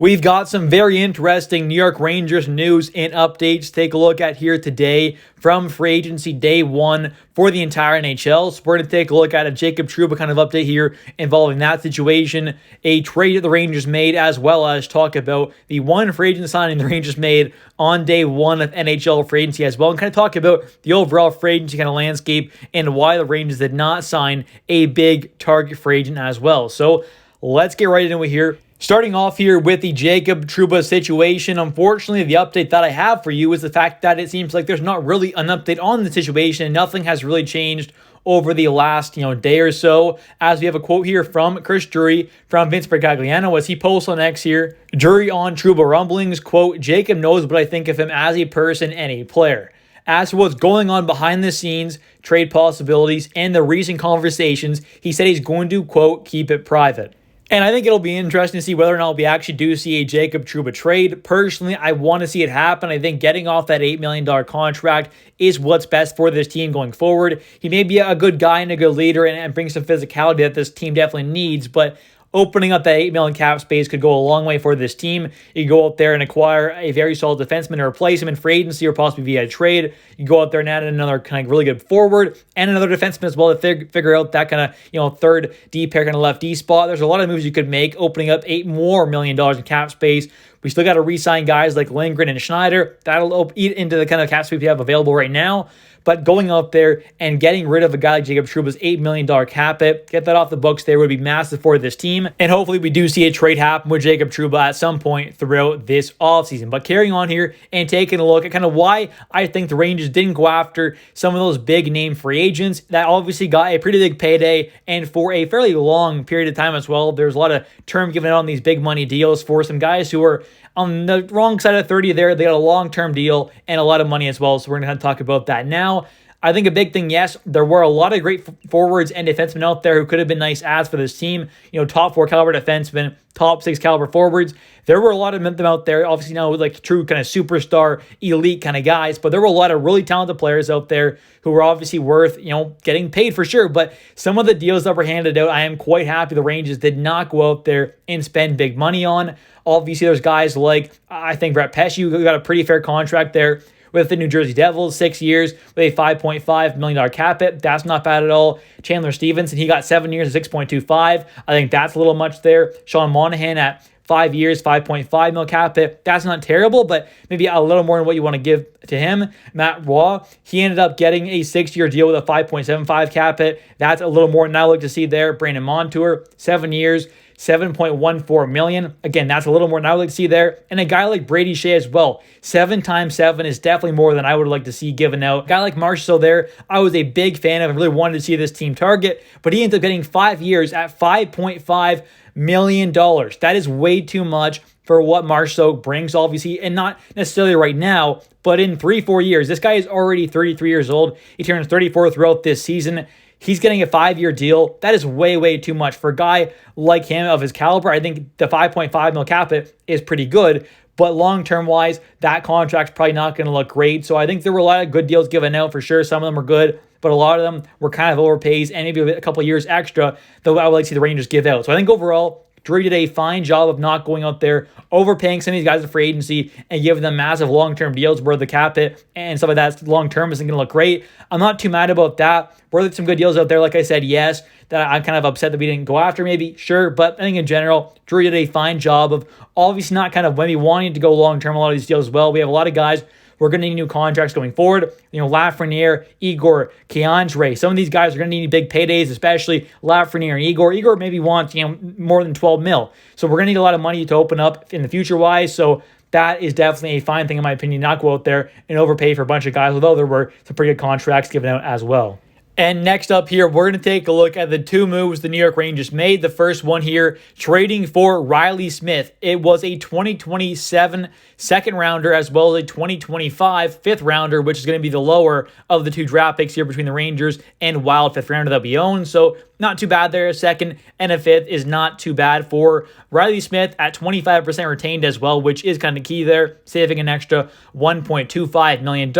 We've got some very interesting New York Rangers news and updates to take a look at here today from free agency day one for the entire NHL. So we're going to take a look at a Jacob Trouba kind of update here involving that situation, a trade that the Rangers made, as well as talk about the one free agent signing the Rangers made on day one of NHL free agency as well, and kind of talk about the overall free agency kind of landscape and why the Rangers did not sign a big target free agent as well. So let's get right into it here. Starting off here with the Jacob Trouba situation, unfortunately, the update that I have for you is the fact that it seems like there's not really an update on the situation and nothing has really changed over the last day or so, as we have a quote here from Chris Drury from Vince Bergagliano as he posts on X here. Drury on Trouba rumblings, quote, "Jacob knows what I think of him as a person and a player. As for what's going on behind the scenes, trade possibilities, and the recent conversations, he said he's going to, quote, keep it private." And I think it'll be interesting to see whether or not we actually do see a Jacob Trouba trade. Personally, I want to see it happen. I think getting off that $8 million contract is what's best for this team going forward. He may be a good guy and a good leader and bring some physicality that this team definitely needs, but opening up that $8 million cap space could go a long way for this team. You go out there and acquire a very solid defenseman to replace him in free agency or possibly via trade. You go out there and add another kind of really good forward and another defenseman as well to figure out that kind of third D pair kind of left D spot. There's a lot of moves you could make, opening up $8 million more in cap space. We still got to re-sign guys like Lindgren and Schneider. That'll eat into the kind of cap space we have available right now. But going out there and getting rid of a guy like Jacob Trouba's $8 million cap hit, get that off the books there would be massive for this team. And hopefully we do see a trade happen with Jacob Trouba at some point throughout this offseason. But carrying on here and taking a look at kind of why I think the Rangers didn't go after some of those big name free agents that obviously got a pretty big payday and for a fairly long period of time as well. There's a lot of term given out on these big money deals for some guys who are on the wrong side of 30 there. They got a long-term deal and a lot of money as well. So we're going to talk about that now. I think a big thing, yes, there were a lot of great forwards and defensemen out there who could have been nice adds for this team. Top 4 caliber defensemen, top 6 caliber forwards. There were a lot of them out there, obviously now like true kind of superstar, elite kind of guys, but there were a lot of really talented players out there who were obviously worth, getting paid for sure. But some of the deals that were handed out, I am quite happy the Rangers did not go out there and spend big money on. Obviously, there's guys like, I think Brett Pesce, who got a pretty fair contract there with the New Jersey Devils, 6 years with a $5.5 million cap hit. That's not bad at all. Chandler Stevenson, he got 7 years at $6.25. I think that's a little much there. Sean Monahan at 5 years, $5.5 million cap hit. That's not terrible, but maybe a little more than what you want to give to him. Matt Roy, he ended up getting a 6-year deal with a $5.75 cap hit. That's a little more than I look to see there. Brandon Montour, 7 years, $7.14 million. Again, that's a little more than I would like to see there. And a guy like Brady Shea as well. 7 times 7 is definitely more than I would like to see given out. A guy like Marshall there, I was a big fan of. I really wanted to see this team target, but he ended up getting 5 years at $5.5 million. That is way too much for what Marshall brings, obviously, and not necessarily right now, but in 3-4 years. This guy is already 33 years old. He turns 34 throughout this season. He's getting a 5-year deal. That is way, way too much. For a guy like him of his caliber, I think the $5.5 million cap hit is pretty good. But long-term wise, that contract's probably not going to look great. So I think there were a lot of good deals given out for sure. Some of them were good, but a lot of them were kind of overpays and maybe a couple of years extra that I would like to see the Rangers give out. So I think overall, Drury did a fine job of not going out there, overpaying some of these guys in free agency and giving them massive long-term deals where the cap hit and stuff like that long-term isn't going to look great. I'm not too mad about that. Were there some good deals out there? Like I said, yes, that I'm kind of upset that we didn't go after maybe, sure. But I think in general, Drury did a fine job of obviously not kind of maybe wanting to go long-term a lot of these deals as well. We have a lot of guys we're going to need new contracts going forward. Lafreniere, Igor, Keandre. Some of these guys are going to need big paydays, especially Lafreniere and Igor. Igor maybe wants more than 12 mil. So we're going to need a lot of money to open up in the future-wise. So that is definitely a fine thing, in my opinion, not go out there and overpay for a bunch of guys, although there were some pretty good contracts given out as well. And next up here, we're going to take a look at the 2 moves the New York Rangers made. The first one here, trading for Reilly Smith. It was a 2027 second rounder as well as a 2025 fifth rounder, which is going to be the lower of the 2 draft picks here between the Rangers and Wild fifth rounder that we own. So not too bad there. A second and a fifth is not too bad for Reilly Smith at 25% retained as well, which is kind of key there, saving an extra $1.25 million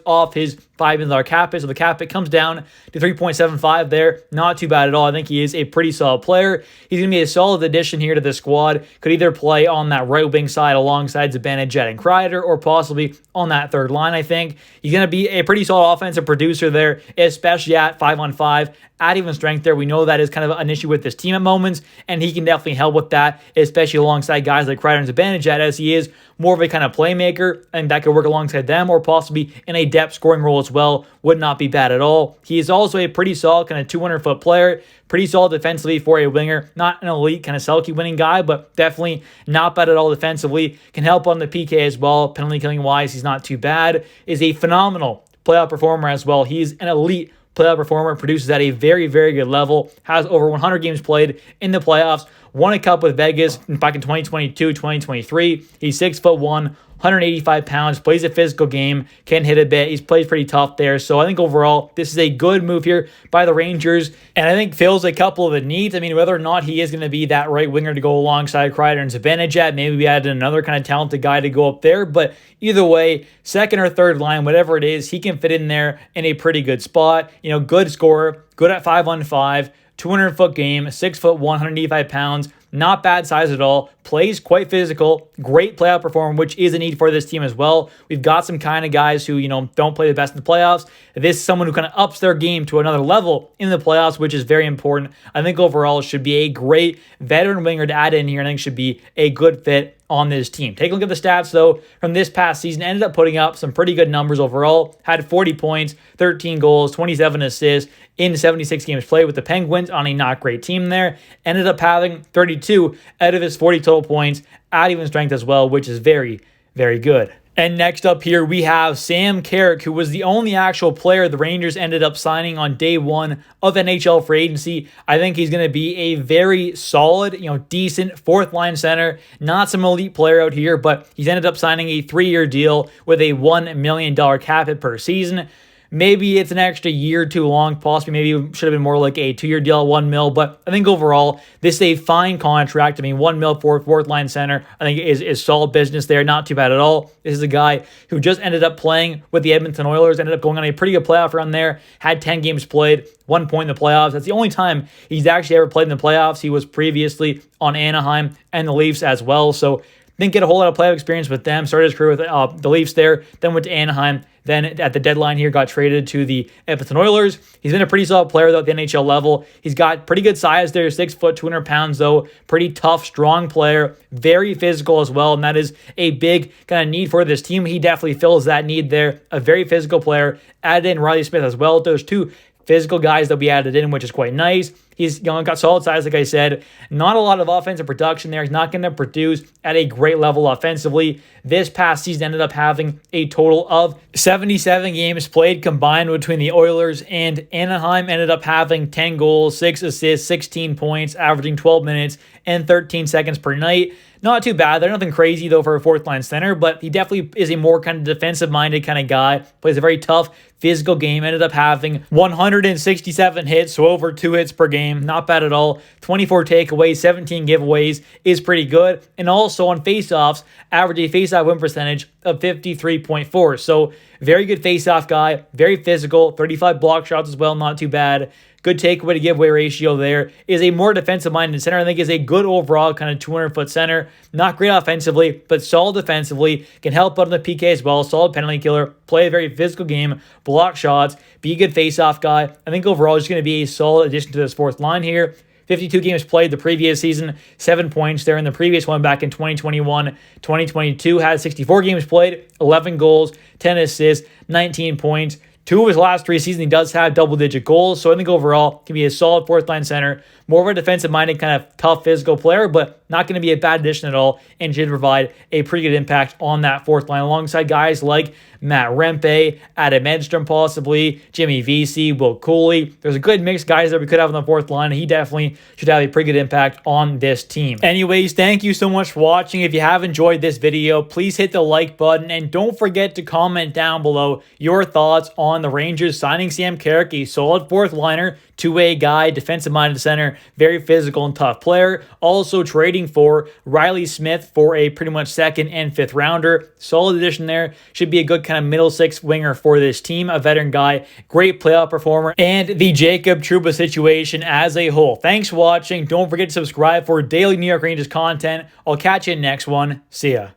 off his $5 million cap hit. So the cap hit comes down to 3.75 there. Not too bad at all. I think he is a pretty solid player. He's going to be a solid addition here to the squad. Could either play on that right wing side alongside Zibanejad and Kreider, or possibly on that third line, I think. He's going to be a pretty solid offensive producer there, especially at 5-on-5. At even strength there, we know that is kind of an issue with this team at moments, and he can definitely help with that, especially alongside guys like Kreider and Zibanejad, as he is more of a kind of playmaker, and that could work alongside them, or possibly in a depth scoring role as well. Would not be bad at all. He is also a pretty solid kind of 200-foot player, pretty solid defensively for a winger. Not an elite kind of Selke winning guy, but definitely not bad at all defensively. Can help on the PK as well. Penalty killing wise, he's not too bad. Is a phenomenal playoff performer as well. He's an elite playoff performer, produces at a very, very good level, has over 100 games played in the playoffs, won a cup with Vegas back in 2022, 2023. He's 6'1", 185 pounds, plays a physical game, can hit a bit. He's played pretty tough there. So I think overall, this is a good move here by the Rangers, and I think fills a couple of the needs. I mean, whether or not he is going to be that right winger to go alongside Kreider and Zibanejad, maybe we added another kind of talented guy to go up there, but either way, second or third line, whatever it is, he can fit in there in a pretty good spot. You know, good scorer, good at 5-on-5, 200-foot game, 6'1", 185 pounds. Not bad size at all. Plays quite physical. Great playoff performer, which is a need for this team as well. We've got some kind of guys who, don't play the best in the playoffs. This is someone who kind of ups their game to another level in the playoffs, which is very important. I think overall it should be a great veteran winger to add in here. I think should be a good fit on this team. Take a look at the stats, though, from this past season. Ended up putting up some pretty good numbers overall. Had 40 points, 13 goals, 27 assists in 76 games played with the Penguins on a not great team there. Ended up having 32 out of his 40 total points at even strength as well, which is very, very good. And next up here, we have Sam Carrick, who was the only actual player the Rangers ended up signing on day one of NHL free agency. I think he's going to be a very solid, decent fourth-line center. Not some elite player out here, but he's ended up signing a 3-year deal with a $1 million cap hit per season. Maybe it's an extra year too long, possibly. Maybe it should have been more like a 2-year deal, $1 million. But I think overall, this is a fine contract. I mean, $1 million for fourth line center, I think is solid business there. Not too bad at all. This is a guy who just ended up playing with the Edmonton Oilers, ended up going on a pretty good playoff run there, had 10 games played, 1 point in the playoffs. That's the only time he's actually ever played in the playoffs. He was previously on Anaheim and the Leafs as well. So didn't get a whole lot of playoff experience with them. Started his career with the Leafs there, then went to Anaheim. Then at the deadline here, got traded to the Edmonton Oilers. He's been a pretty solid player, though, at the NHL level. He's got pretty good size there, 6 foot, 200 pounds, though. Pretty tough, strong player. Very physical as well, and that is a big kind of need for this team. He definitely fills that need there. A very physical player. Added in Reilly Smith as well. Those two physical guys that we added in, which is quite nice. He's got solid size, like I said. Not a lot of offensive production there. He's not going to produce at a great level offensively. This past season ended up having a total of 77 games played combined between the Oilers and Anaheim. Ended up having 10 goals, 6 assists, 16 points, averaging 12 minutes and 13 seconds per night. Not too bad. They're nothing crazy, though, for a fourth-line center, but he definitely is a more kind of defensive-minded kind of guy. Plays a very tough, physical game. Ended up having 167 hits, so over 2 hits per game. Not bad at all. 24 takeaways, 17 giveaways is pretty good. And also on faceoffs, average a faceoff win percentage of 53.4. So very good faceoff guy, very physical, 35 block shots as well, not too bad. Good takeaway to giveaway ratio there. Is a more defensive-minded center. I think is a good overall kind of 200-foot center. Not great offensively, but solid defensively. Can help out on the PK as well. Solid penalty killer. Play a very physical game. Block shots. Be a good face-off guy. I think overall he's going to be a solid addition to this fourth line here. 52 games played the previous season, 7 points there in the previous one back in 2021. 2022 had 64 games played, 11 goals, 10 assists, 19 points. 2 of his last 3 seasons, he does have double-digit goals. So I think overall, can be a solid fourth-line center. More of a defensive-minded, kind of tough physical player, but not going to be a bad addition at all, and should provide a pretty good impact on that fourth line alongside guys like Matt Rempe, Adam Edstrom possibly, Jimmy Vesey, Will Cooley. There's a good mix of guys that we could have on the fourth line, and he definitely should have a pretty good impact on this team. Anyways, thank you so much for watching. If you have enjoyed this video, please hit the like button, and don't forget to comment down below your thoughts on the Rangers signing Sam Carrick, a solid fourth liner two-way guy, defensive-minded center, very physical and tough player. Also trading for Reilly Smith for a pretty much second and fifth rounder. Solid addition there. Should be a good kind of middle six winger for this team. A veteran guy, great playoff performer, and the Jacob Trouba situation as a whole. Thanks for watching. Don't forget to subscribe for daily New York Rangers content. I'll catch you in the next one. See ya.